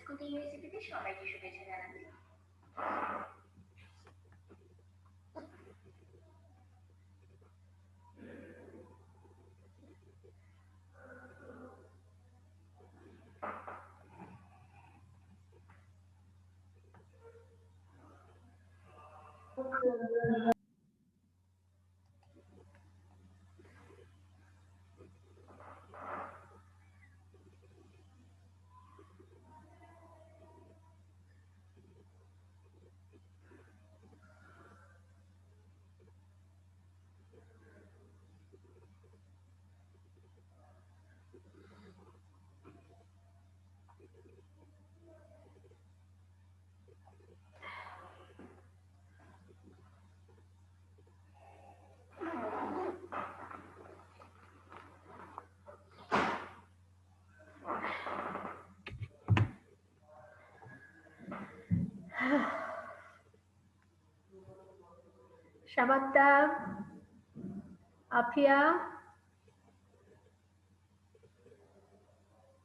Cooking রেসিপিতে সবাইকে শুভেচ্ছা জানাচ্ছি। সামান্তা, আফিয়া,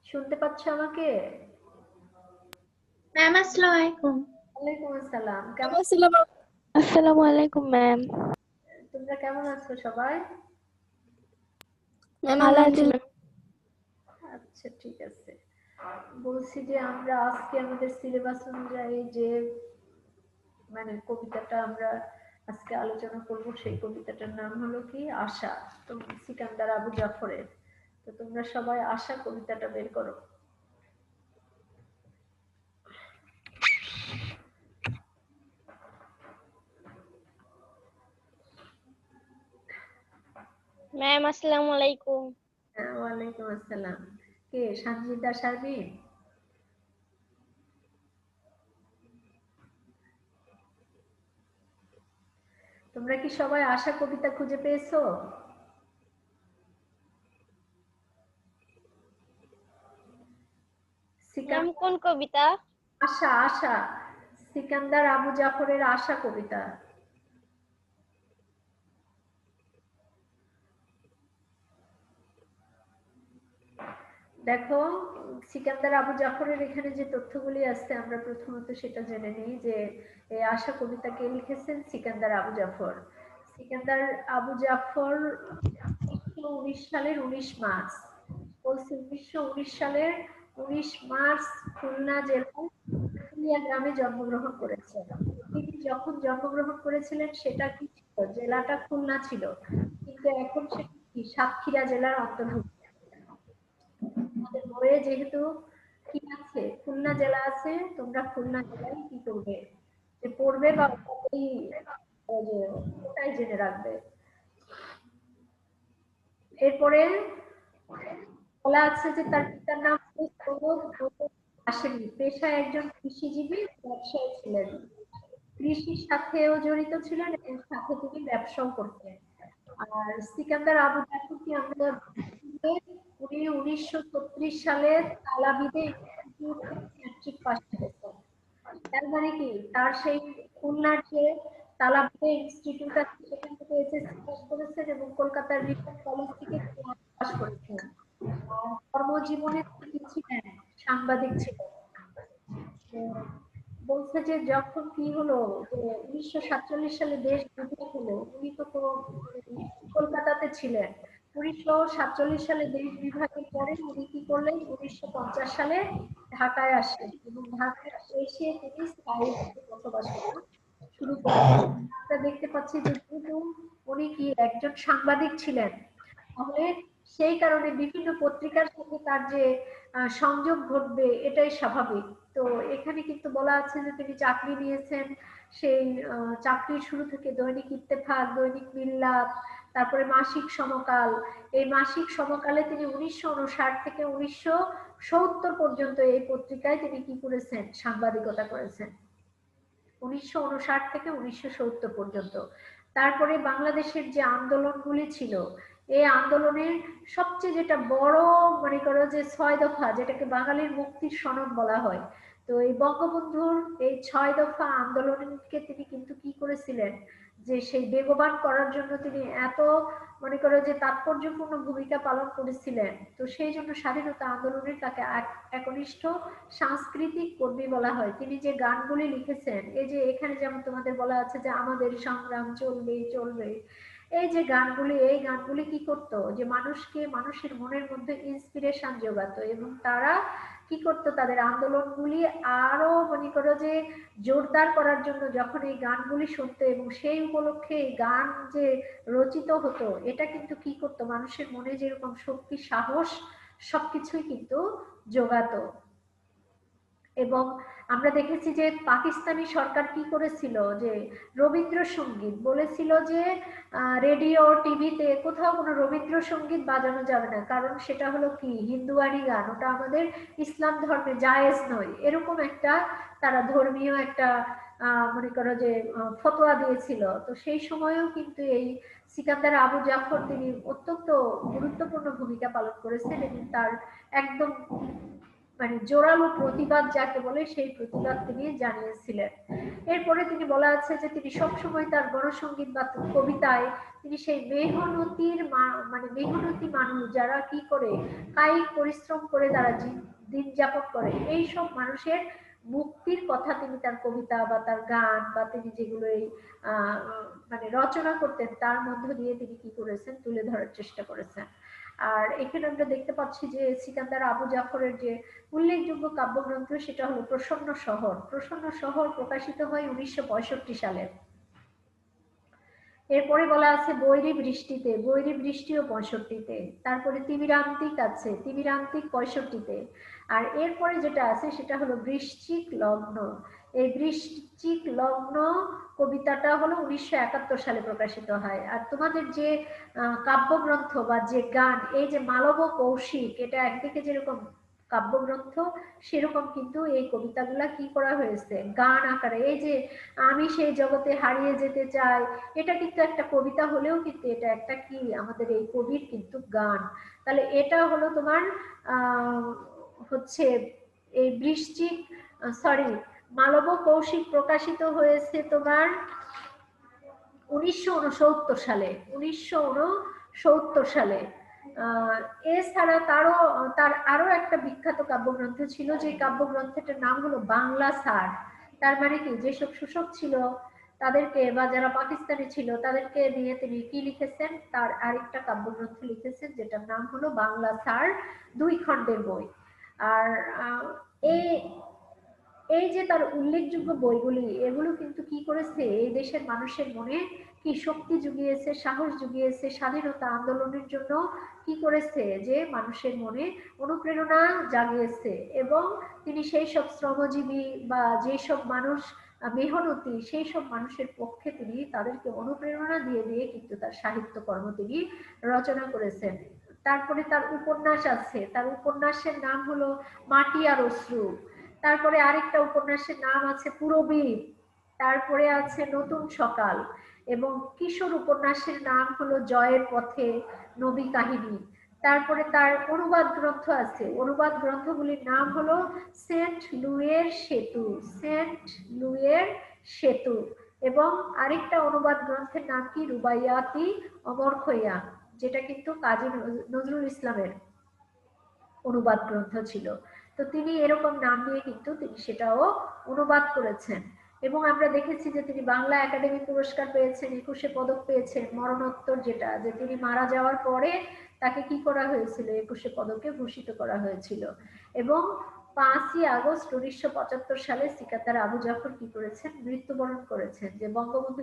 শুনতে পাচ্ছ আমাকে? ম্যাম আসসালামু আলাইকুম। ওয়ালাইকুম আসসালাম। কেমন? আসসালামু আলাইকুম ম্যাম। তোমরা কেমন আছো সবাই? ম্যাম ভালো আছি ম্যাম। আচ্ছা, ঠিক আছে। বলছি যে আমরা আজকে আমাদের সিলেবাস অনুযায়ী যে কবিতাটা আমরা আজকে আলোচনা করব, সেই কবিতাটার নাম হলো কি আশা। তো সিকান্দার আবু জাফরের। তো তোমরা সবাই আশা কবিতাটা বের করো। ম্যাম আসসালামু আলাইকুম। ওয়ালাইকুম আসসালাম। কে? সানজিদা শারমিন? তোমরা কি সবাই আশা কবিতা খুঁজে পেয়েছো? ম্যাম কোন কবিতা? আশা, আশা, সিকান্দার আবু জাফরের আশা কবিতা। দেখো, সিকান্দার আবু জাফরের এখানে যে তথ্যগুলি আছে আমরা প্রথমত সেটা জেনে নিই যে এই আশা কবিতা কে লিখেছেন? সিকান্দার আবু জাফর। সিকান্দার আবু জাফর 1919 সালের 19 মার্চ, বলছি 1919 সালের 19 মার্চ খুলনা জেলার তেঁতুলিয়া গ্রামে জন্মগ্রহণ করেছেন। তিনি যখন জন্মগ্রহণ করেছিলেন সেটা কি ছিল? জেলাটা খুলনা ছিল, কিন্তু এখন সেটা কি সাতক্ষীরা জেলার অন্তর্ভুক্ত। আমাদের বইয়ে যেহেতু কি আছে, খুলনা জেলা আছে, তোমরা খুলনা জেলায় কি করবে, যে পড়বে বা ওটাই জেনে রাখবে। এরপরে বলা আছে যে তার পিতার নাম সৈয়দ হাশেমি, পেশায় একজন কৃষিজীবী, ব্যবসায়ী ছিলেন। কৃষির সাথেও জড়িত ছিলেন এবং সাথে তিনি ব্যবসাও করতেন। আর সিকান্দার আবু জাফর কি আমরা উনি 1936 সালে তালাবিদে ইনস্টিটিউট থেকে ম্যাট্রিক পাস করেছেন। তার মানে কি তার সেই খুলনার যে তালাবিদে ইনস্টিটিউট আছে সেখান থেকে এইচএসসি পাস করেছেন এবং কলকাতার রিপন কলেজ থেকে পাস করেছেন। আর কর্মজীবনে তিনি ছিলেন সাংবাদিক ছিলেন। বলছে যে যখন কি হলো যে 1947 সালে দেশ বিভাগ হলো, উনি তো কলকাতাতে ছিলেন। 1947 সালে দেশ বিভাগের পরে উনি কি করলেন? 1950 সালে ঢাকায় আসেন এবং ঢাকায় এসে তিনি স্থায়ীভাবে বসবাস করা শুরু করেন। আমরা দেখতে পাচ্ছি যে যেহেতু উনি কি একজন সাংবাদিক ছিলেন, তাহলে সেই কারণে বিভিন্ন পত্রিকার সাথে তার যে সংযোগ ঘটবে এটাই স্বাভাবিক। তো এখানে কিন্তু বলা আছে যে তিনি চাকরি নিয়েছেন, সেই চাকরির শুরু থেকে দৈনিক ইত্তেফাক, দৈনিক মিল্লাত, তারপরে মাসিক সমকাল। এই মাসিক সমকালে তিনি 1959 থেকে 1970 পর্যন্ত এই পত্রিকায় তিনি কি করেছেন? সাংবাদিকতা করেছেন, 1959 থেকে 1970 পর্যন্ত। তারপরে বাংলাদেশের যে আন্দোলনগুলি ছিল, এই আন্দোলনের সবচেয়ে যেটা বড় মনে করো যে 6 দফা, যেটাকে বাঙালির মুক্তির সনদ বলা হয়। তো এই বঙ্গবন্ধুর এই 6 দফা আন্দোলনকে তিনি কিন্তু কি করেছিলেন? যে সেই বেগবান করার জন্য তিনি এত মনে করো যে তাৎপর্যপূর্ণ ভূমিকা পালন করেছিলেন। তো সেই জন্য স্বাধীনতা আন্দোলনের তাকে একনিষ্ঠ সাংস্কৃতিক কর্মী বলা হয়। তিনি যে গানগুলি লিখেছেন, এই যে এখানে যেমন তোমাদের বলা আছে যে আমাদের সংগ্রাম চলবে চলবে, এই যে গানগুলি, এই গানগুলি কি করতো যে মানুষকে, মানুষের মনের মধ্যে ইন্সপিরেশন যোগাতো এবং তারা কি করতো তাদের আন্দোলনগুলি আরো মনে করো যে জোরদার করার জন্য যখন এই গানগুলি শুনতো এবং সেই উপলক্ষে এই গান যে রচিত হতো, এটা কিন্তু কি করতো মানুষের মনে যেরকম শক্তি সাহস সবকিছুই কিন্তু যোগাতো। এবং আমরা দেখেছি যে পাকিস্তানি সরকার কি করেছিল যে রবীন্দ্রসঙ্গীত বলেছিল যে রেডিও টিভিতে কোথাও কোনো রবীন্দ্রসঙ্গীত বাজানো যাবে না, কারণ সেটা হলো কি হিন্দুয়ানি গান, ওটা আমাদের ইসলাম ধর্মে জায়েজ নয়, এরকম একটা তারা ধর্মীয় একটা মনে করো যে ফতোয়া দিয়েছিল। তো সেই সময়েও কিন্তু এই সিকান্দার আবু জাফর তিনি অত্যন্ত গুরুত্বপূর্ণ ভূমিকা পালন করেছেন এবং তার একদম মানে জোরালো প্রতিবাদ যাকে বলে সেই প্রতিবাদ তিনি জানিয়েছিলেন। এরপরে তিনি বলা আছে যে তিনি সবসময় তার গণসঙ্গীত বা কবিতায় তিনি সেই মেহনতির মানে মেহনতি মানুষ যারা কি করে কায়িক পরিশ্রম করে তারা দিন যাপন করে, এই সব মানুষের মুক্তির কথা তিনি তার কবিতা বা তার গান বা তিনি যেগুলো এই মানে রচনা করতেন তার মধ্য দিয়ে তিনি কি করেছেন তুলে ধরার চেষ্টা করেছেন। আর এখানে আমরা দেখতে পাচ্ছি যে সিকান্দার আবু জাফরের যে উল্লেখযোগ্য কাব্যগ্রন্থ সেটা হলো প্রসন্ন শহর। প্রসন্ন শহর প্রকাশিত হয় 1965 সালে। এরপরে বলা আছে বৈরী বৃষ্টিতে, বৈরী বৃষ্টিও 65-তে। তারপরে তিমিরান্তিক আছে, তিমিরান্তিক 65-তে। আর এরপরে যেটা আছে সেটা হলো বৃশ্চিক লগ্ন। এই বৃশ্চিক লগ্ন কবিতাটা হলো 1971 সালে প্রকাশিত হয়। আর তোমাদের যে কাব্যগ্রন্থ বা যে গান, এই যে মালব কৌশিক, এটা একদিকে যেরকম কাব্যগ্রন্থ সেরকম কিন্তু এই কবিতাগুলা কি করা হয়েছে গান আকারে। এই যে আমি সেই জগতে হারিয়ে যেতে চাই, এটা কিন্তু একটা কবিতা হলেও কিন্তু এটা একটা কি আমাদের এই কবির কিন্তু গান। তাহলে এটা হলো তোমার হচ্ছে এই বৃশ্চিক সরি মালব কৌশিক প্রকাশিত হয়েছে তোমার 1969 সালে। 1969 সালে। এছাড়া তার আরো একটা বিখ্যাত কাব্যগ্রন্থ ছিল, যে কাব্যগ্রন্থটার নাম হলো বাংলা সার। তার মানে কি যেসব শোষক ছিল তাদেরকে বা যারা পাকিস্তানি ছিল তাদেরকে নিয়ে তিনি কি লিখেছেন, তার আরেকটা কাব্যগ্রন্থ লিখেছেন যেটার নাম হলো বাংলা সার, 2 খণ্ডের বই। আর এই এই যে তার উল্লেখযোগ্য বইগুলি, এগুলো কিন্তু কি করেছে এই দেশের মানুষের মনে কি শক্তি জুগিয়েছে, সাহস জুগিয়েছে, স্বাধীনতা আন্দোলনের জন্য কি করেছে যে মানুষের মনে অনুপ্রেরণা জাগিয়েছে। এবং তিনি সেই সব শ্রমজীবী বা যেসব মানুষ মেহনতি সেই সব মানুষের পক্ষে তিনি তাদেরকে অনুপ্রেরণা দিয়ে দিয়ে কিন্তু তার সাহিত্যকর্ম তিনি রচনা করেছেন। তারপরে তার উপন্যাস আছে, তার উপন্যাসের নাম হলো মাটি আর অশ্রু। তারপরে আরেকটা উপন্যাসের নাম আছে পুরবীর। তারপরে আছে নতুন সকাল। এবং কিশোর উপন্যাসের নাম হলো জয়ের পথে, নবী কাহিনী। তারপরে তার অনুবাদ গ্রন্থ আছে, অনুবাদ গ্রন্থগুলির নাম হলো সেন্ট লুইয়ের সেতু, সেন্ট লুইয়ের সেতু। এবং আরেকটা অনুবাদ গ্রন্থের নাম কি রুবাইয়াতি অমর খৈয়াম, যেটা কিন্তু কাজী নজরুল ইসলামের অনুবাদ গ্রন্থ ছিল। তো তিনি এরকম নাম দিয়ে কিন্তু তিনি সেটাও অনুবাদ করেছেন। এবং আমরা দেখেছি যে তিনি বাংলা একাডেমি পুরস্কার পেয়েছেন, 21 পদক পেয়েছেন মরণোত্তর, যেটা যে তিনি মারা যাওয়ার পরে তাকে কি করা হয়েছিল 21 পদকে ভূষিত করা হয়েছিল। এবং 5ই আগস্ট 1975 সালে সিকান্দার আবু জাফর কি করেছেন মৃত্যুবরণ করেছেন। যে বঙ্গবন্ধু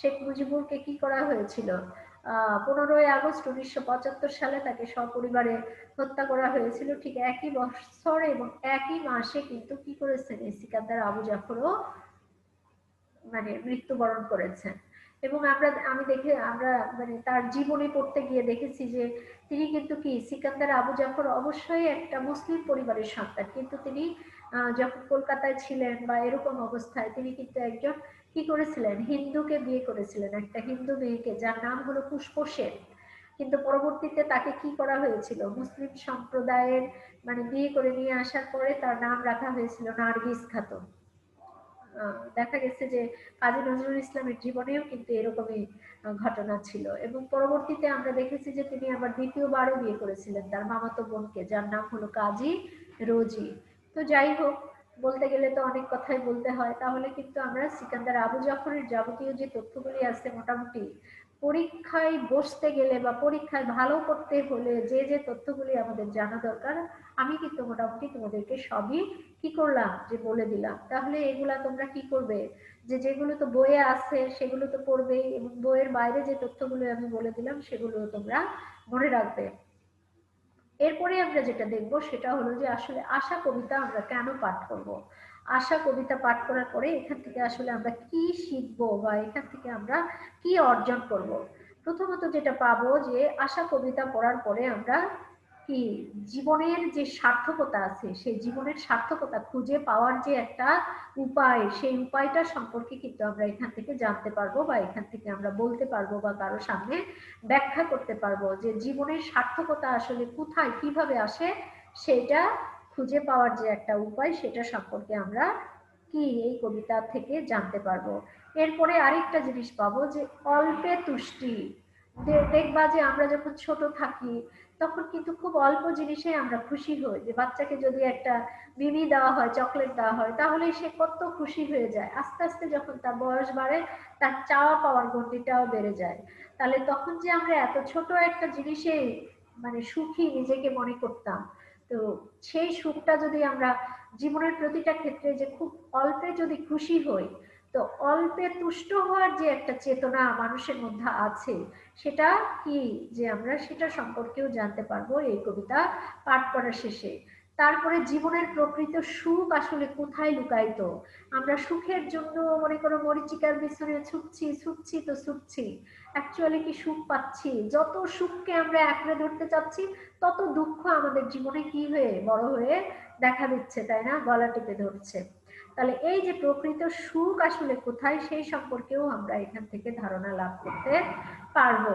শেখ মুজিবুরকে কি করা হয়েছিল 15ই আগস্ট 1975 সালে তাকে সপরিবারে হত্যা করা হয়েছিল। ঠিক একই বছর এবং একই মাসে কিন্তু কি করেছেন এই সিকান্দার আবু জাফরও মানে মৃত্যুবরণ করেছেন। এবং আমরা মানে তার জীবনী পড়তে গিয়ে দেখেছি যে তিনি কিন্তু কি সিকান্দার আবু জাফর অবশ্যই একটা মুসলিম পরিবারের সন্তান, কিন্তু তিনি যখন কলকাতায় ছিলেন বা এরকম অবস্থায় তিনি কিন্তু একজন কি করেছিলেন হিন্দুকে বিয়ে করেছিলেন, একটা হিন্দু মেয়েকে যার নাম হলো পুষ্প সেন। কিন্তু পরবর্তীতে তাকে কি করা হয়েছিল মুসলিম সম্প্রদায়ের মানে বিয়ে করে নিয়ে আসার পরে তার নাম রাখা হয়েছিল নার্গিস খাতুন। দেখা গেছে যে কাজী নজরুল ইসলামের জীবনেও কিন্তু এরকমই ঘটনা ছিল, এবং পরবর্তীতে আমরা দেখেছি যে তিনি আবার দ্বিতীয়বারও বিয়ে করেছিলেন তার মামাতো বোনকে, যার নাম হলো কাজী রোজি। তো যাই হোক, বলতে গেলে তো অনেক কথাই বলতে হয়। তাহলে কিন্তু আমরা সিকান্দার আবু জাফরের যাবতীয় যে তথ্যগুলি আছে মোটামুটি পরীক্ষায় বসতে গেলে বা পরীক্ষায় ভালো করতে হলে যে যে তথ্যগুলি আমাদের জানা দরকার, আমি কিন্তু মোটামুটি তোমাদেরকে সবই কি করলাম যে বলে দিলাম। তাহলে এগুলা তোমরা কি করবে, যে যেগুলো তো বইয়ে আছে সেগুলো তো পড়বেই, এবং বইয়ের বাইরে যে তথ্যগুলো আমি বলে দিলাম সেগুলো তোমরা মনে রাখবে। এরপরে আমরা যেটা দেখব সেটা হলো যে আসলে আশা কবিতা আমরা কেন পাঠ করব। আশা কবিতা পাঠ করার পরে এখান থেকে আসলে আমরা কি শিখবো বা এখান থেকে আমরা কি অর্জন করব। প্রথমত যেটা পাবো যে আশা কবিতা পড়ার পরে আমরা কি জীবনের যে সার্থকতা আছে সেই জীবনের সার্থকতা খুঁজে পাওয়ার যে একটা উপায়, সেই উপায়টা সম্পর্কে কিন্তু আমরা এখান থেকে জানতে পারবো বা এখান থেকে আমরা বলতে পারবো বা কারো সামনে ব্যাখ্যা করতে পারবো যে জীবনের সার্থকতা আসলে কোথায় কিভাবে আসে, সেটা খুঁজে পাওয়ার যে একটা উপায় সেটা সম্পর্কে আমরা কি এই কবিতা থেকে জানতে পারবো। এরপরে আরেকটা জিনিস পাবো যে অল্পে তুষ্টি। দেখবা যে আমরা যখন ছোট থাকি তখন কিন্তু খুব অল্প জিনিসে আমরা খুশি হই, যে বাচ্চাকে যদি একটা মিনি দেওয়া হয়, চকলেট দেওয়া হয়, তাহলে সে কত খুশি হয়ে যায়। আস্তে আস্তে যখন তার বয়স বাড়ে তার চাওয়া পাওয়ার গতিটাও বেড়ে যায়। তাহলে তখন যে আমরা এত ছোট একটা জিনিসে মানে সুখী নিজেকে মনে করতাম, তো সেই সুখটা যদি আমরা জীবনের প্রতিটা ক্ষেত্রে যে খুব অল্পে যদি খুশি হই, তো অল্পে তুষ্ট হওয়ার যে একটা চেতনা মানুষের মধ্যে আছে, সেটা কি যে আমরা সেটা সম্পর্কেও জানতে পারবো এই কবিতা পাঠ করার শেষে। তারপরে জীবনের প্রকৃত সুখ আসলে কোথায় লুকায়িত। আমরা সুখের জন্য মনে করো মরীচিকার পিছনে ছুটছি ছুটছি তো ছুটছি, অ্যাকচুয়ালি কি সুখ পাচ্ছি? যত সুখকে আমরা আঁকড়ে ধরতে চাচ্ছি তত দুঃখ আমাদের জীবনে কি হয়ে বড় হয়ে দেখা দিচ্ছে, তাই না, গলা টিপে ধরছে। তাহলে এই যে প্রকৃত সুখ আসলে কোথায় সেই সম্পর্কেও আমরা এখান থেকে ধারণা লাভ করতে পারবো।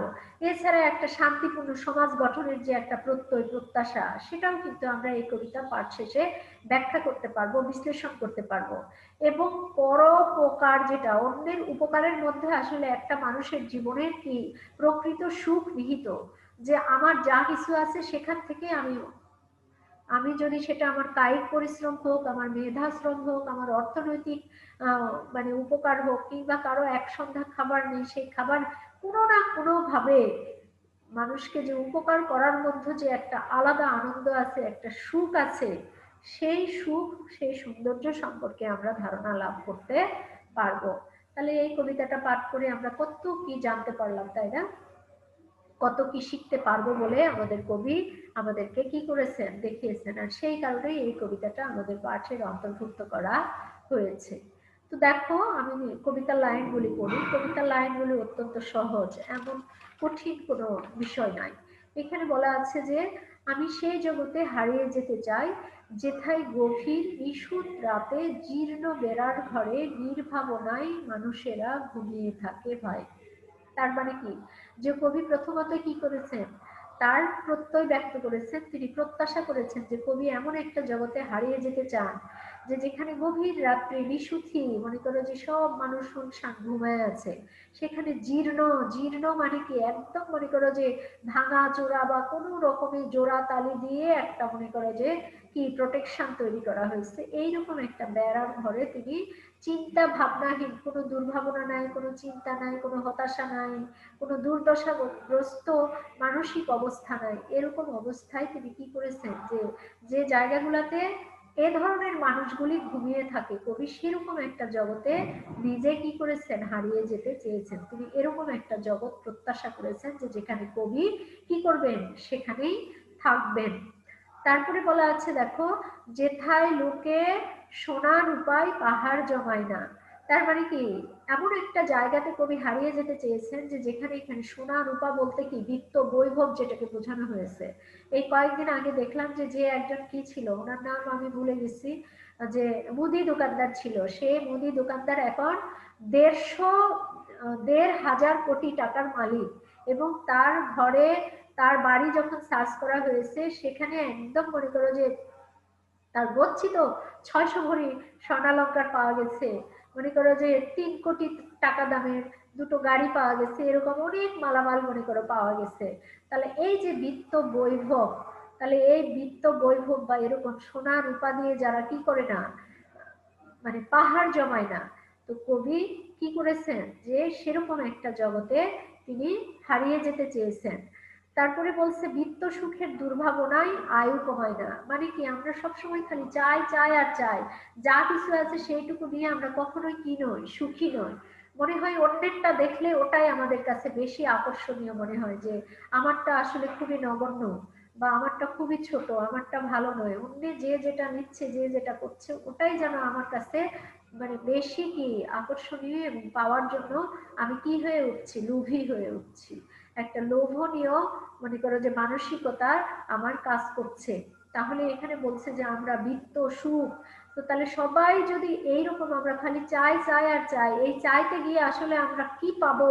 এছাড়া একটা শান্তিপূর্ণ সমাজ গঠনের যে একটা প্রত্যয় প্রত্যাশা, সেটাও কিন্তু আমরা এই কবিতা পাঠ শেষে ব্যাখ্যা করতে পারবো, বিশ্লেষণ করতে পারবো। এবং পরোপকার, যেটা অন্যের উপকারের মধ্যে আসলে একটা মানুষের জীবনের কি প্রকৃত সুখ নিহিত, যে আমার যা কিছু আছে সেখান থেকে আমি যদি সেটা আমার কায়িক পরিশ্রম হোক, আমার মেধাশ্রম হোক, আমার অর্থনৈতিক মানে উপকার হোক, কিংবা কারো এক সন্ধ্যা খাবার নেই, সেই খাবার কোনো না কোনো ভাবে মানুষকে যে উপকার করার মধ্যে যে একটা আলাদা আনন্দ আছে, একটা সুখ আছে, সেই সুখ সেই সৌন্দর্য সম্পর্কে আমরা ধারণা লাভ করতে পারবো। তাহলে এই কবিতাটা পাঠ করে আমরা কত কি জানতে পারলাম, তাই না? কত কি শিখতে পারবো বলে আমাদের কবি আমাদেরকে কি করেছেন, দেখিয়েছেন। আর সেই কারণেই এই কবিতাটা আমাদের পাঠের অন্তর্ভুক্ত করা হয়েছে। তো দেখো, আমি কবিতার লাইনগুলি পড়ি। কবিতার লাইনগুলি অত্যন্ত সহজ, এমন কঠিন কোনো বিষয় নাই। এখানে বলা আছে যে আমি সেই জগতে হারিয়ে যেতে চাই যেথায় গভীর নিশুত রাতে জীর্ণ বেড়ার ঘরে নির্ভাবনায় মানুষেরা ঘুমিয়ে থাকে ভাই। তার মানে কি, যে কবি প্রথমত কি করেছেন, তার প্রত্যয় ব্যক্ত করেছেন, তিনি প্রত্যাশা করেছেন যে কবি এমন একটা জগতে হারিয়ে যেতে চান যে যেখানে গভীর রাত্রে নিশুথি, মনে করো যে সব মানুষ শুনশান ঘুমায় আছে, সেখানে জীর্ণ, জীর্ণ মানে কি একদম মনে করো যে ভাঙা চোরা বা কোনো রকমের জোড়া তালি দিয়ে একটা মনে করো যে কি প্রোটেকশন তৈরি করা হয়েছে, এইরকম একটা বেড়ার ঘরে তিনি চিন্তা ভাবনাহীন, কোনো দুর্ভাবনা নাই, কোনো চিন্তা নাই, কোনো হতাশা নাই, কোনো দুর্দশাগ্রস্ত মানসিক অবস্থা নাই, এরকম অবস্থায় তিনি কি করেছেন যে যে জায়গাগুলোতে এ ধরনের মানুষগুলি ঘুমিয়ে থাকে, কবি সেরকম একটা জগতে নিজে কি করেছেন, হারিয়ে যেতে চেয়েছেন। তিনি এরকম একটা জগৎ প্রত্যাশা করেছেন যে যেখানে কবি কি করবেন, সেখানেই থাকবেন। তারপরে বলা আছে দেখো, যেথায় লোকে সোনার উপায় পাহাড় জমায় না। তার মানে কি, এমন একটা জায়গাতে কবি হারিয়ে যেতে চেয়েছেন যে যেখানে এখানে সোনা রূপা বলতে কি বিত্ত বৈভব যেটাকে বোঝানো হয়েছে। এই কয়েকদিন আগে দেখলাম যে যে একজন কি ছিল, ওনার নাম আমি ভুলে গেছি, যে মুদি দোকানদার ছিল, সে মুদি দোকানদার এখন 1,500 কোটি টাকার মালিক, এবং তার ঘরে তার বাড়ি যখন সার্চ করা হয়েছে সেখানে একদম মনে করো যে তার গচ্ছিত 600 ভরি স্বর্ণালঙ্কার পাওয়া গেছে, মনে করো যে 3 কোটি টাকা দামের দুটো গাড়ি পাওয়া গেছে, এরকম অনেক মালামাল মনে করো পাওয়া গেছে। তাহলে এই যে বিত্ত বৈভব, তাহলে এই বিত্ত বৈভব বা এরকম সোনা রূপা দিয়ে যারা কি করে না, মানে পাহাড় জমায় না, তো কবি কি করেছেন যে সেরকম একটা জগতে তিনি হারিয়ে যেতে চেয়েছেন। তারপরে বলছে বিত্ত সুখের দুর্ভাবনায় আয়ু কমায় না, মানে কি আমরা সবসময় খালি চাই চাই আর চাই, যা কিছু আছে সেইটুকু দিয়ে আমরা কখনোই কি নই, সুখী নই। মনে হয় অন্যেরটা দেখলে ওটাই আমাদের কাছে বেশি আকর্ষণীয় মনে হয়, যে আমারটা আসলে খুবই নগণ্য, বা আমারটা খুবই ছোট, আমারটা ভালো নয়, অন্য যে যেটা নিচ্ছে যে যেটা করছে ওটাই যেন আমার কাছে মানে বেশি কি আকর্ষণীয়, এবং পাওয়ার জন্য আমি কি হয়ে উঠছি, লোভী হয়ে উঠছি, একটা লোভনীয় মনে করো যে মানসিকতা আমার কাজ করছে। তাহলে এখানে বলছে যে আমরা বিত্ত সুখ, তো তাহলে সবাই যদি এইরকম আমরা খালি চাই চাই আর চাই, এই চাইতে গিয়ে আসলে আমরা কি পাবো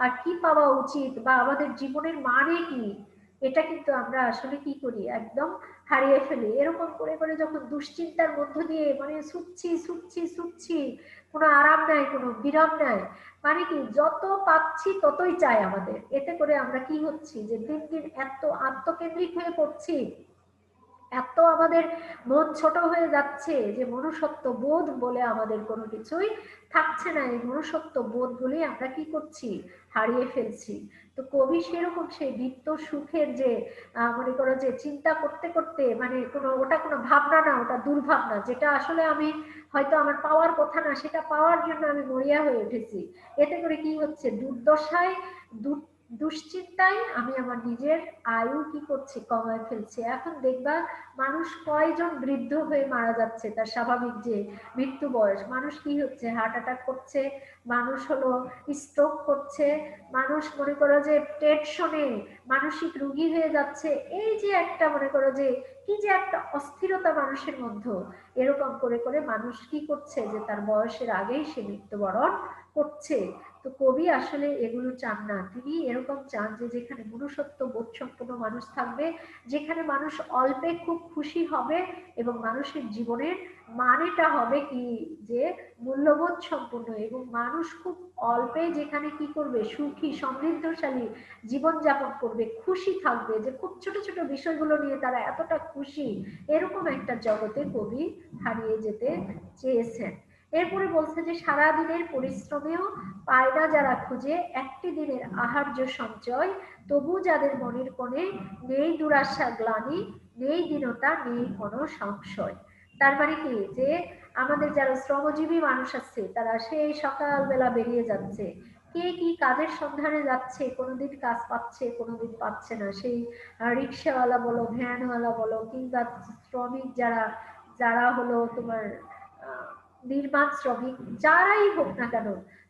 আর কি পাওয়া উচিত বা আমাদের জীবনের মানে কি, এটা কিন্তু আমরা আসলে কি করি, একদম হারিয়ে ফেলি। এরকম করে করে যখন দুশ্চিন্তার মধ্য দিয়ে মানে ছুটছি ছুটছি ছুটছি, কোনো আরাম নাই, কোনো বিরাম নাই, মানে কি যত পাচ্ছি ততই চাই আমাদের, এতে করে আমরা কি হচ্ছি যে দিন দিন এত আত্মকেন্দ্রিক হয়ে পড়ছি, এত আমাদের মন ছোট হয়ে যাচ্ছে যে মনুষ্যত্ব বোধ বলে আমাদের কোনো কিছুই থাকছে না। এই মনুষ্যত্ব বোধ গুলি আমরা কি করছি, হারিয়ে ফেলছি। তো কবি সেরকম সেই বিত্ত সুখের যে মনে করো যে চিন্তা করতে করতে মানে কোনো ওটা কোনো ভাবনা না, ওটা দুর্ভাবনা, যেটা আসলে আমি হয়তো আমার পাওয়ার কথা না, সেটা পাওয়ার জন্য আমি মরিয়া হয়ে উঠেছি। এতে করে কি হচ্ছে, দুর্দশায় দুশ্চিন্তায় আমি আমার নিজের আয়ু কি করছি, কমায় ফেলছি। এখন দেখবা মানুষ কয়জন বৃদ্ধ হয়ে মারা যাচ্ছে, তার স্বাভাবিক যে মৃত্যু বয়স, মানুষ কি হচ্ছে, হার্ট অ্যাটাক করছে, মানুষ হলো স্ট্রোক করছে, মানুষ মনে করো যে টেনশনে মানসিক রোগী হয়ে যাচ্ছে। এই যে একটা মনে করো যে কি যে একটা অস্থিরতা মানুষের মধ্যে, এরকম করে করে মানুষ কি করছে যে তার বয়সের আগেই সে মৃত্যুবরণ করছে। তো কবি আসলে এগুলো চান না, তিনি এরকম চান যে যেখানে মনুষ্যত্ব বোধ সম্পন্ন মানুষ থাকবে, যেখানে মানুষ অল্পে খুব খুশি হবে, এবং মানুষের জীবনের মানেটা হবে কি যে মূল্যবোধ সম্পন্ন, এবং মানুষ খুব অল্পে যেখানে কি করবে, সুখী সমৃদ্ধশালী জীবন যাপন করবে, খুশি থাকবে, যে খুব ছোট ছোট বিষয়গুলো নিয়ে তারা এতটা খুশি, এরকম একটা জগতে কবি হারিয়ে যেতে চেয়েছেন। এরপরে বলছে যে সারাদিনের পরিশ্রমেও পায় না যারা খুঁজে একটি দিনের আহার্য সঞ্চয়, তবু যাদের মনের কোণে নেই দুরাশা গ্লানি, নেই দীনতা, নেই কোনো সংশয়। তার মানে কি যে আমাদের যারা শ্রমজীবী মানুষ আছে তারা সেই সকালবেলা বেরিয়ে যাচ্ছে, কে কি কাজের সন্ধানে যাচ্ছে, কোনোদিন কাজ পাচ্ছে কোনোদিন পাচ্ছে না, সেই রিক্সাওয়ালা বলো, ভ্যানওয়ালা বলো, কিংবা শ্রমিক যারা যারা হলো তোমার নির্মাণ শ্রমিক, যারাই হোক না কেন,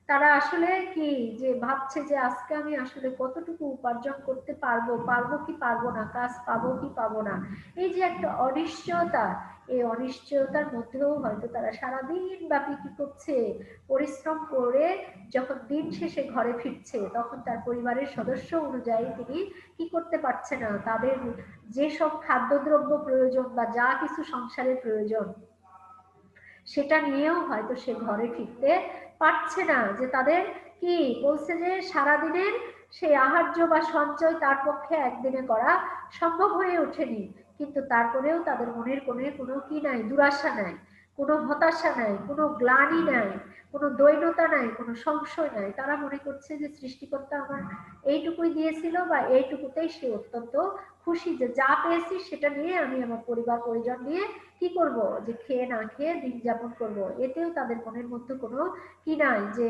তারা আসলে কি যে ভাবছে যে আজকে আমি আসলে কতটুকু উপার্জন করতে পারবো, পারবো কি পারবো না, কাজ পাবো কি পাবো না, এই যে একটা অনিশ্চয়তা, এই অনিশ্চয়তার মধ্যেও হয়তো তারা সারাদিন ব্যাপী কি করছে, পরিশ্রম করে যখন দিন শেষে ঘরে ফিরছে, তখন তার পরিবারের সদস্য অনুযায়ী তিনি কি করতে পারছে না, তাদের যেসব খাদ্যদ্রব্য প্রয়োজন বা যা কিছু সংসারের প্রয়োজন সেটা নিয়েও হয়তো সে ঘরে ফিরতে পারছে না। যে তাদের কি বলছে যে সারাদিনের সেই আহার্য বা সঞ্চয় তার পক্ষে একদিনে করা সম্ভব হয়ে ওঠেনি, কিন্তু তারপরেও তাদের মনের কোণে কোনো কি নাই, দুরাশা নাই, কোনো হতাশা নাই, কোনো গ্লানি নাই, কোনো দৈন্যতা নাই, কোনো সংশয় নাই। তারা মনে করছে যে সৃষ্টিকর্তা আমার এইটুকুই দিয়েছিল বা এইটুকুতেই সে অত্যন্ত খুশি, যে যা পেয়েছি সেটা নিয়ে আমি আমার পরিবার পরিজন নিয়ে কি করব, যে খেয়ে না খেয়ে দিন যাপন করব। এতেও তাদের মনের মধ্যে কোনো কি নাই, যে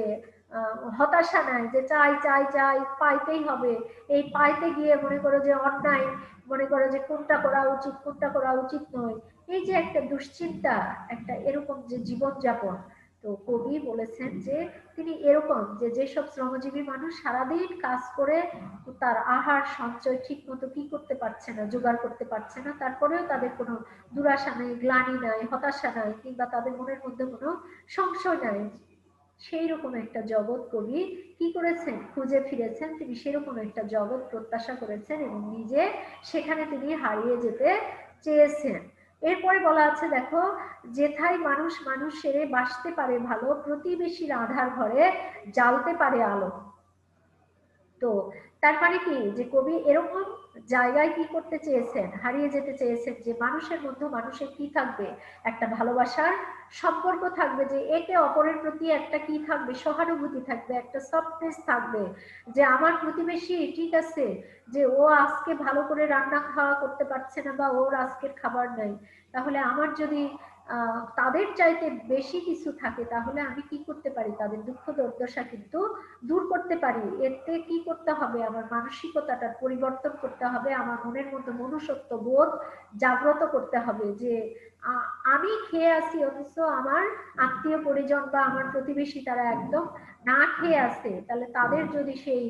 হতাশা নাই, যে চাই চাই চাই পাইতেই হবে, এই পাইতে গিয়ে মনে করো যে অন্যায়, মনে করো যে কোনটা করা উচিত কোনটা করা উচিত নয়, এই যে একটা দুশ্চিন্তা, একটা এরকম যে জীবন যাপন। তো কবি বলেছেন যে তিনি এরকম যে যেসব শ্রমজীবী মানুষ সারাদিন কাজ করে তার আহার সঞ্চয় ঠিক মতো কি করতে পারছে না, জোগাড় করতে পারছে না, তারপরেও তাদের কোনো দুরাশা নাই, গ্লানি নাই, হতাশা নাই, কিংবা তাদের মনের মধ্যে কোনো সংশয় নাই, সেই রকম একটা জগৎ কবি কি করেছেন, খুঁজে ফিরেছেন। তিনি সেরকম একটা জগৎ প্রত্যাশা করেছেন এবং নিজে সেখানে তিনি হারিয়ে যেতে চেয়েছেন। এরপরে বলা আছে দেখো, যেথায় মানুষ মানুষের বাসতে পারে ভালো, প্রতিবেশীর আধার ঘরে জ্বালতে পারে আলো। তো তার মানে কি, যে কবি এরকম জায়গায় কি করতে চেয়েছেন, হারিয়ে যেতে চেয়েছেন, যে মানুষের মধ্যে মানুষের কি থাকবে, একটা ভালোবাসার সম্পর্ক থাকবে, যে একে অপরের প্রতি একটা কি থাকবে, সহানুভূতি থাকবে, একটা সফটনেস থাকবে, যে আমার প্রতিবেশী ঠিক আছে, যে ও আজকে ভালো করে রান্না খাওয়া করতে পারছে না, বা ওর আজকের খাবার নাই, তাহলে আমার যদি তাদের চাইতে বেশি কিছু থাকে, তাহলে আমি কি করতে পারি, তাদের দুঃখ দুর্দশা কিন্তু দূর করতে পারি। এতে কি করতে হবে, আমার মানসিকতাটার পরিবর্তন করতে হবে, আমার মনের মধ্যে মনুষ্যত্ব বোধ জাগ্রত করতে হবে, যে আমি খেয়ে আসি অথচ আমার আত্মীয় পরিজন বা আমার প্রতিবেশী তারা একদম না খেয়ে আসে, তাহলে তাদের যদি সেই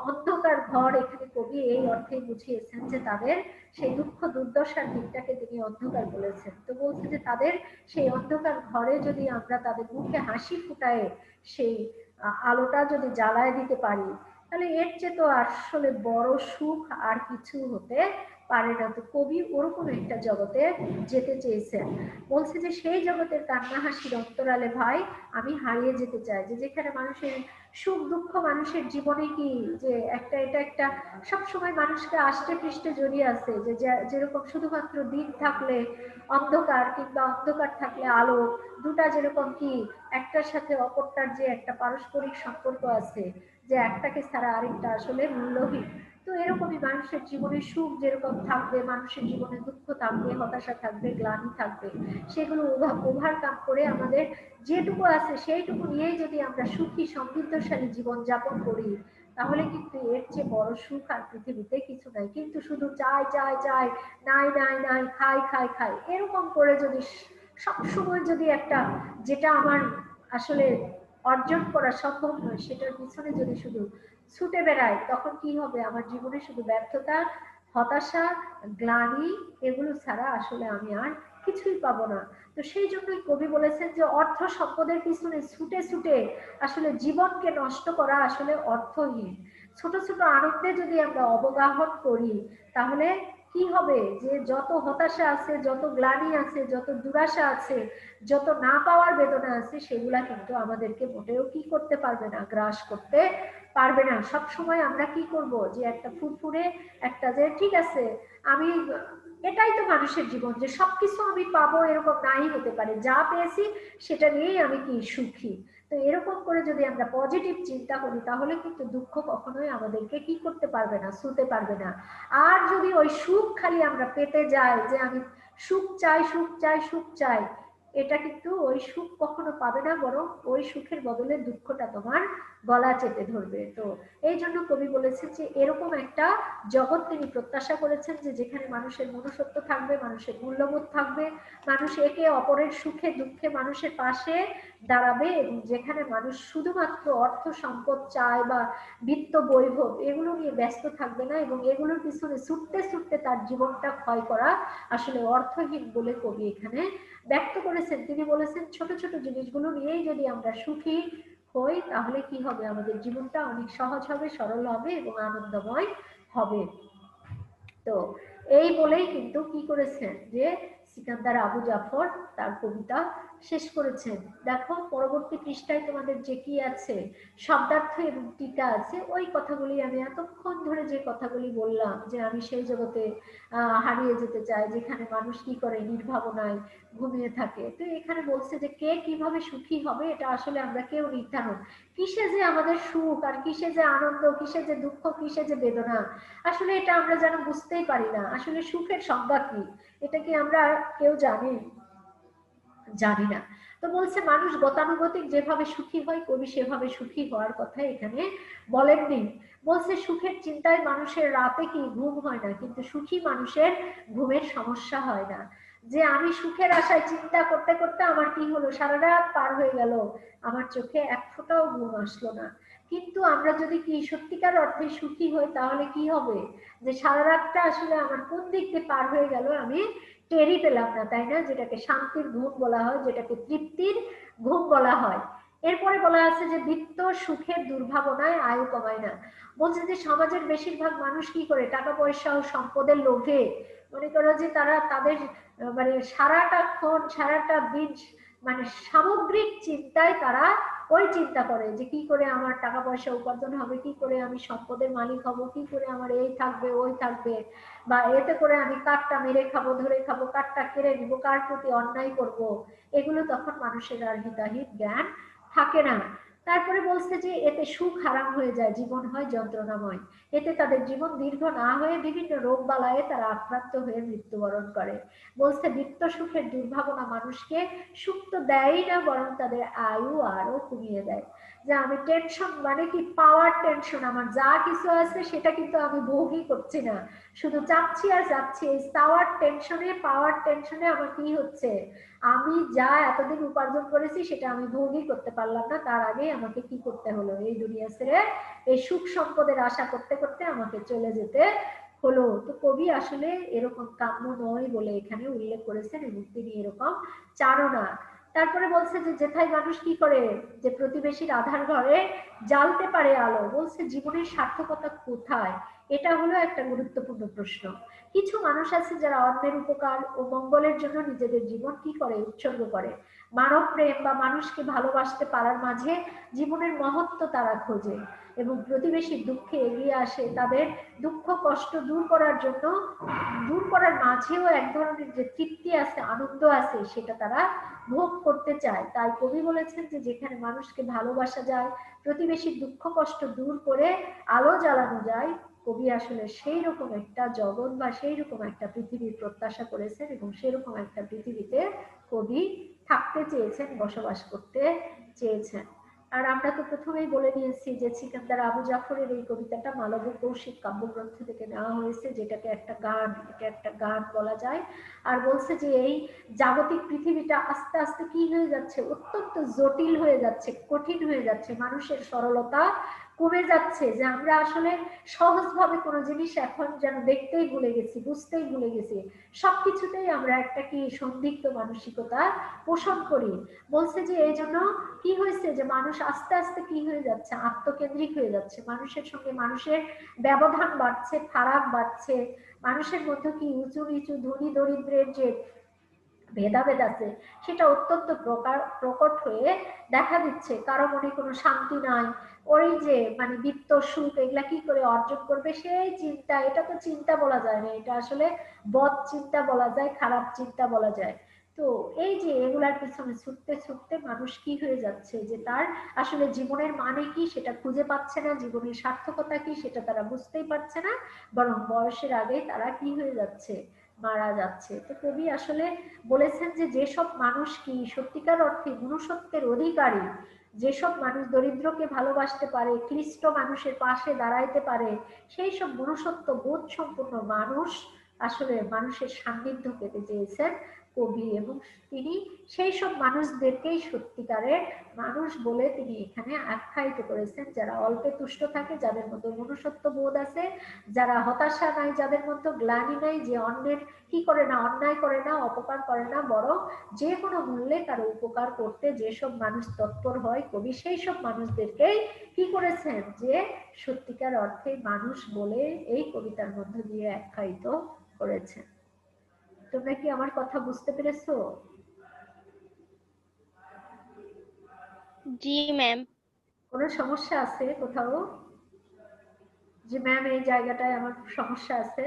অন্ধকার ঘর, এখানে কবি এই অর্থে বুঝিয়েছেন যে তাদের সেই দুঃখ দুর্দশার দিকটাকে তিনি অন্ধকার বলেছেন। তো বলছে যে তাদের সেই অন্ধকার ঘরে যদি আমরা তাদের মুখে হাসি ফুটায় সেই আলোটা যদি জ্বালায় দিতে পারি, তাহলে এর চেয়ে তো আসলে বড় সুখ আর কিছু হতে পারে না। তো কবি ওরকম একটা জগতে যেতে চেয়েছেন। বলছে যে সেই জগতের কান্না হাসির অন্তরালে ভাই আমি হারিয়ে যেতে চাই, যে যেখানে মানুষের সুখ দুঃখ, মানুষের জীবনে কি, যে একটা এটা একটা সবসময় মানুষকে আষ্টে পৃষ্ঠে জড়িয়ে আছে, যে যেরকম শুধুমাত্র দিন থাকলে অন্ধকার, কিংবা অন্ধকার থাকলে আলো, দুটা যেরকম কি একটার সাথে অপরটার যে একটা পারস্পরিক সম্পর্ক আছে, যে একটাকে ছাড়া আরেকটা আসলে মূল্যহীন। তো এরকমই মানুষের জীবনে সুখ যেরকম থাকবে, মানুষের জীবনে দুঃখ থাকবে, হতাশা থাকবে, গ্লানি থাকবে, সেগুলো ওভারকাম করে আমাদের যেটুকু আছে সেইটুকু নিয়েই যদি আমরা সুখী সমৃদ্ধশালী জীবন যাপন করি, তাহলে কিন্তু এর চেয়ে বড় সুখ আর পৃথিবীতে কিছু নাই। কিন্তু শুধু চাই চাই চাই, নাই নাই নাই, খাই খাই খাই, এরকম করে যদি সবসময় যদি একটা, যেটা আমার আসলে অর্জন করা সম্ভব নয়, সেটার পিছনে যদি শুধু ছুটে বেড়াই, তখন কি হবে, আমার জীবনে শুধু ব্যর্থতা, হতাশা, গ্লানি, এগুলো ছাড়া আসলে আমি আর কিছুই পাবো না। তো সেই জন্যই কবি বলেছেন যে অর্থ সম্পদের পিছনে ছুটে ছুটে আসলে জীবনকে নষ্ট করা আসলে অর্থহীন। ছোট ছোট আনন্দে যদি আমরা অবগাহন করি, তাহলে কি হবে, যে যত হতাশা আছে, যত গ্লানি আছে, যত দুরাশা আছে, যত না পাওয়ার বেদনা আছে, সেগুলা কিন্তু আমাদেরকে মোটেও কি করতে পারবে না, গ্রাস করতে পারবে না। সব সময় আমরা কি করব, যে একটা ফুরফুরে একটা, যে ঠিক আছে আমি, এটাই তো মানুষের জীবন, যে সবকিছু আমি পাবো এরকম নাই হতে পারে, যা পেয়েছি সেটা নিয়েই আমি কি সুখী। তো এরকম করে যদি আমরা পজিটিভ চিন্তা করি, তাহলে কিন্তু দুঃখ কখনোই আমাদেরকে কি করতে পারবে না, ছুঁতে পারবে না। আর যদি ওই সুখ খালি আমরা পেতে যাই, যে আমি সুখ চাই সুখ চাই সুখ চাই, এটা কিন্তু ওই সুখ কখনো পাবে না, বরং ওই সুখের বদলে দুঃখটা তোমার গলা চেপে ধরবে। তো এই জন্য কবি বলেছেন যে এরকম একটা জগৎ তিনি প্রত্যাশা করেছেন, যে যেখানে মানুষের মনুষ্যত্ব থাকবে, মানুষের মূল্যবোধ থাকবে, মানুষ একে অপরের সুখে দুঃখে মানুষের পাশে দাঁড়াবে, এবং যেখানে মানুষ শুধুমাত্র অর্থ সম্পদ চায় বা বিত্ত বৈভব এগুলো নিয়ে ব্যস্ত থাকবে না, এবং এগুলোর পিছনে ছুটতে ছুটতে তার জীবনটা ক্ষয় করা আসলে অর্থহীন বলে কবি এখানে ব্যক্ত করেছেন। তিনি বলেছেন ছোট ছোট জিনিসগুলো নিয়েই যদি আমরা সুখী হই, তাহলে কি হবে, আমাদের জীবনটা অনেক সহজ হবে, সরল হবে এবং আনন্দময় হবে। তো এই বলেই কিন্তু কি করেছেন, যে সিকান্দার আবু জাফর তার কবিতা শেষ করেছেন। দেখো পরবর্তী পৃষ্ঠায় তোমাদের যে কি আছে, শব্দার্থ এবং টিকা আছে, ওই কথাগুলি আমি এতক্ষণ ধরে যে কথাগুলি বললাম, যে আমি সেই জগতে হারিয়ে যেতে চাই যেখানে মানুষ কি করে, নির্ভাবনায় ঘুমিয়ে থাকে। তো এখানে বলছে যে কে কিভাবে সুখী হবে, এটা আসলে আমরা কেউ নির্ধারণ, কিসে যে আমাদের সুখ আর কিসে যে আনন্দ, কিসে যে দুঃখ, কিসে যে বেদনা, আসলে এটা আমরা যেন বুঝতেই পারি না। আসলে সুখের সংজ্ঞা কি, এটা কি আমরা কেউ জানি না। তো বলছে মানুষ গতানুগতিক যেভাবে সুখী হয়, কবি সেভাবে সুখী হওয়ার কথা এখানে বলেননি। বলছে সুখের চিন্তায় মানুষের রাতে কি ঘুম হয় না, কিন্তু সুখী মানুষের ঘুমের সমস্যা হয় না। যে আমি সুখের আশায় চিন্তা করতে করতে আমার কি হলো, সারা রাত পার হয়ে গেল, আমার চোখে এক ফোঁটাও ঘুম আসলো না। কিন্তু আমরা যদি কি সত্যিকার অর্থে সুখী হই, তাহলে কি হবে, যে সারা রাতটা আসলে আমার কোন দিক দিয়ে পার হয়ে গেল আমি টেরই পেলাম না, তাই না? যেটাকে শান্তির ঘুম বলা হয়, যেটাকে তৃপ্তির ঘুম বলা হয়। এরপরে বলা আছে যে বিত্ত সুখের দুর্ভাবনায় আয়ু কমায় না। বলছে যে সমাজের বেশিরভাগ মানুষ কি করে টাকা পয়সা ও সম্পদের লোভে মনে করো যে তারা তাদের মানে সারাটা দিন মানে সামগ্রিক চিন্তায় তারা ওই চিন্তা করে যে কি করে আমার টাকা পয়সা উপার্জন হবে, কি করে আমি সম্পদের মালিক হব, কি করে আমার এই থাকবে ওই থাকবে, বা এতে করে আমি কাঠটা মেরে খাবো, ধরে খাবো, কাঠটা কেড়ে নিব, কার প্রতি অন্যায় করব, এগুলো তখন মানুষের আর হিতাহিত জ্ঞান থাকে না। তারপরে বলছে যে এতে সুখ হারাম হয়ে যায়, জীবন হয় যন্ত্রণাময়। এতে তাদের জীবন দীর্ঘ না হয়ে বিভিন্ন রোগ বালায়ে তারা আক্রান্ত হয়ে মৃত্যুবরণ করে। বলছে বিত্ত সুখের দুর্ভাবনা মানুষকে সুখ তো দেয়ই না, বরং তাদের আয়ু আরো কমিয়ে দেয়। যে আমি টেনশন মানে কি পাওয়ার টেনশন, আমার যা কিছু আছে সেটা কিন্তু আমি ভোগই করছি না, শুধু চাচ্ছি আর চাচ্ছি। এই চাওয়ার টেনশনে পাওয়ার টেনশনে আমার কি হচ্ছে, আমি যা এতদিন উপার্জন করেছি সেটা আমি ভোগই করতে পারলাম না, তার আগে আমাকে কি করতে হলো, এই দুনিয়া ছেড়ে এই সুখ সম্পদের আশা করতে করতে আমাকে চলে যেতে হলো। তো কবি আসলে এরকম কাম্য নয় বলে এখানে উল্লেখ করেছেন এবং তিনি এরকম চানও না। তারপরে বলছে যে যেথায় মানুষ কি করে যে প্রতিবেশীর আধার ঘরে জ্বালতে পারে আলো। বলছে জীবনের সার্থকতা কোথায়, এটা হলো একটা গুরুত্বপূর্ণ প্রশ্ন। কিছু মানুষ আছে যারা অন্যের উপকার ও মঙ্গলের জন্য নিজেদের জীবন কি করে উৎসর্গ করে। মানব প্রেম বা মানুষকে ভালোবাসতে পারার মাঝে জীবনের মহত্ব তারা খোঁজে এবং প্রতিবেশীর দুঃখে এগিয়ে আসে, তাদের দুঃখ কষ্ট দূর করার জন্য, দূর করার মাঝেও এক ধরনের যে তৃপ্তি আছে, আনন্দ আছে, সেটা তারা ভোগ করতে চায়। তাই কবি বলেছেন যে যেখানে মানুষকে ভালোবাসা যায়, প্রতিবেশীর দুঃখ কষ্ট দূর করে আলো জ্বালানো যায়, কবি আসলে সেই রকম একটা জগৎ বা সেই রকম একটা পৃথিবীর প্রত্যাশা করেছেন এবং সেরকম একটা পৃথিবীতে কবি থাকতে চেয়েছেন, বসবাস করতে চেয়েছেন। আর আমরা তো প্রথমেই বলে নিয়েছি যে সিকান্দার আবু জাফরের এই কবিতাটা মালবী কৌশিক কাব্যগ্রন্থ থেকে নেওয়া হয়েছে, যেটাকে একটা গান, এটা একটা গান বলা যায়। আর বলছে যে এই জাগতিক পৃথিবীটা আস্তে আস্তে কি হয়ে যাচ্ছে, অত্যন্ত জটিল হয়ে যাচ্ছে, কঠিন হয়ে যাচ্ছে, মানুষের সরলতা কমে যাচ্ছে, যে আমরা আসলে সহজভাবে কোনো জিনিস এখন যেন দেখতেই ভুলে গেছি, বুঝতেই ভুলে গেছি, সবকিছুতেই আমরা একটা কি সন্দিগ্ধ মানসিকতা পোষণ করি। বলছে যে এই জন্য কি হয়েছে যে মানুষ আস্তে আস্তে কি হয়ে যাচ্ছে, আত্মকেন্দ্রিক হয়ে যাচ্ছে, মানুষের সঙ্গে মানুষের ব্যবধান বাড়ছে, ফারাক বাড়ছে, মানুষের মধ্যে কি উঁচু নিচু ধনী দরিদ্রের যে ভেদাভেদ আছে সেটা অত্যন্ত প্রকট হয়ে দেখা দিচ্ছে। কারো মনে কোনো শান্তি নাই, ওই যে মানে বিত্ত সুখ এগুলা কি করে অর্জন করবে সেই চিন্তা, এটা তো চিন্তা বলা যায় না, এটা আসলে বদ চিন্তা বলা যায়, খারাপ চিন্তা বলা যায়। তো এই যে এগুলার পিছনে ছুটতে ছুটতে মানুষ কি হয়ে যাচ্ছে, যে তার আসলে জীবনের মানে কি সেটা খুঁজে পাচ্ছে না, জীবনের সার্থকতা কি সেটা তারা বুঝতেই পারছে না, বরং বয়সের আগে তারা কি হয়ে যাচ্ছে, মারা যাচ্ছে। তো কবি আসলে বলেছেন যে যেসব মানুষ কি সত্যিকার অর্থে মনুষ্যত্বের অধিকারী, যেসব মানুষ দরিদ্রকে ভালোবাসতে পারে, ক্লিষ্ট মানুষের পাশে দাঁড়াইতে পারে, সেই সব মনুষ্যত্ব বোধ সম্পন্ন মানুষ আসলে মানুষের সান্নিধ্য পেতে চেয়েছেন কবি, এবং তিনি সেই সব মানুষদেরকেই সত্যিকারের মানুষ বলে তিনি এখানে আখ্যায়িত করেছেন, যারা অল্পে তুষ্ট থাকে, যাদের মধ্যে মনুষ্যত্ব বোধ আছে, যারা হতাশা নাই, যাদের মধ্যে গ্লানি নাই, যে অন্যের কি করে না, অন্যায় করে না, অপকার করে না, বরং যে কোনো মূল্যে কারো উপকার করতে যেসব মানুষ তৎপর হয়, কবি সেই সব মানুষদেরকেই কি করেছেন, যে সত্যিকার অর্থে মানুষ বলে এই কবিতার মধ্য দিয়ে আখ্যায়িত করেছেন। তোমরা কি আমার কথা বুঝতে পেরেছো? জি ম্যাম। কোনো সমস্যা আছে কোথাও, যে ম্যাম এই জায়গাটায় আমার সমস্যা আছে?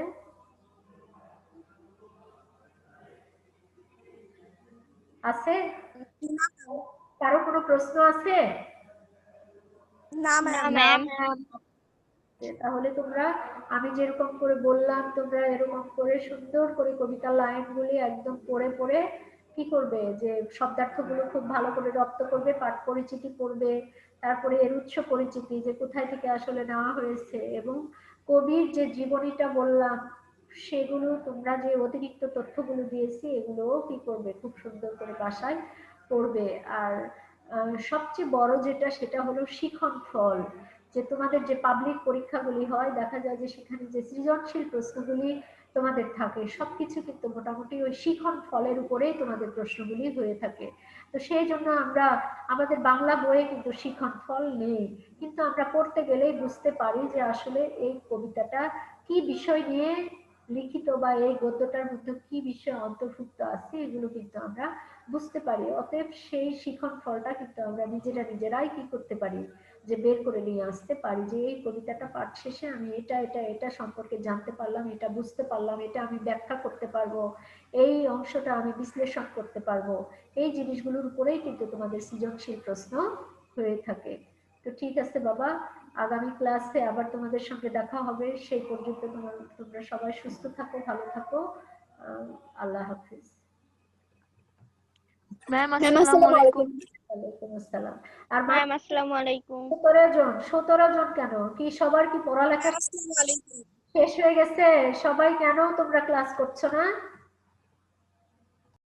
আছে? কারো কোনো প্রশ্ন আছে? না ম্যাম। তাহলে তোমরা আমি যেরকম করে বললাম তোমরা এরকম করে সুন্দর করে কবিতার লাইনগুলি একদম পড়ে পড়ে কি করবে, যে শব্দার্থগুলো খুব ভালো করে রপ্ত করবে, পাঠ পরিচিতি পড়বে, তারপরে এর উৎস পরিচিতি যে কোথায় থেকে আসলে নেওয়া হয়েছে, এবং কবির যে জীবনীটা বললাম সেগুলো তোমরা যে অতিরিক্ত তথ্যগুলো দিয়েছি এগুলোও কি করবে, খুব সুন্দর করে বাসায় পড়বে। আর সবচেয়ে বড় যেটা সেটা হলো শিখন ফল, যে তোমাদের যে পাবলিক পরীক্ষাগুলি হয় দেখা যায় যে সেখানে যে সৃজনশীল প্রশ্নগুলি তোমাদের থাকে, সবকিছু কিন্তু মোটামুটি ওই শিখন ফলের উপরেই তোমাদের প্রশ্নগুলি হয়ে থাকে। তো সেই জন্য আমরা আমাদের বাংলা বইয়ে কিন্তু শিখন ফল নেই, কিন্তু আমরা পড়তে গেলেই বুঝতে পারি যে আসলে এই কবিতাটা কি বিষয় নিয়ে লিখিত বা এই গদ্যটার মধ্যে কি বিষয় অন্তর্ভুক্ত আছে এগুলো কিন্তু আমরা বুঝতে পারি। অতএব সেই শিখন ফলটা কিন্তু আমরা নিজেরাই কি করতে পারি, যে বের করে নিয়ে আসতে পারি, যে এই কবিতাটা পাঠ শেষে আমি এটা এটা এটা সম্পর্কে জানতে পারলাম, এটা বুঝতে পারলাম, এটা আমি ব্যাখ্যা করতে পারবো, এই অংশটা আমি বিশ্লেষণ করতে পারবো। এই জিনিসগুলোর উপরেই কিন্তু তোমাদের সৃজনশীল প্রশ্ন হয়ে থাকে। তো ঠিক আছে বাবা, আগামী ক্লাসে আবার তোমাদের সঙ্গে দেখা হবে। সেই পর্যন্ত তোমরা সবাই সুস্থ থাকো, ভালো থাকো। আল্লাহ হাফিজ। ম্যাম ম্যাম আসসালামু আসসালামু আলাইকুম। ওয়ালাইকুম আসসালাম। আর ম্যাম আসসালামু আলাইকুম। 17 জন কেন, কি সবার কি পড়ালেখা আসসালামু আলাইকুম। শেষ হয়ে গেছে? সবাই কেন তোমরা ক্লাস করছো না?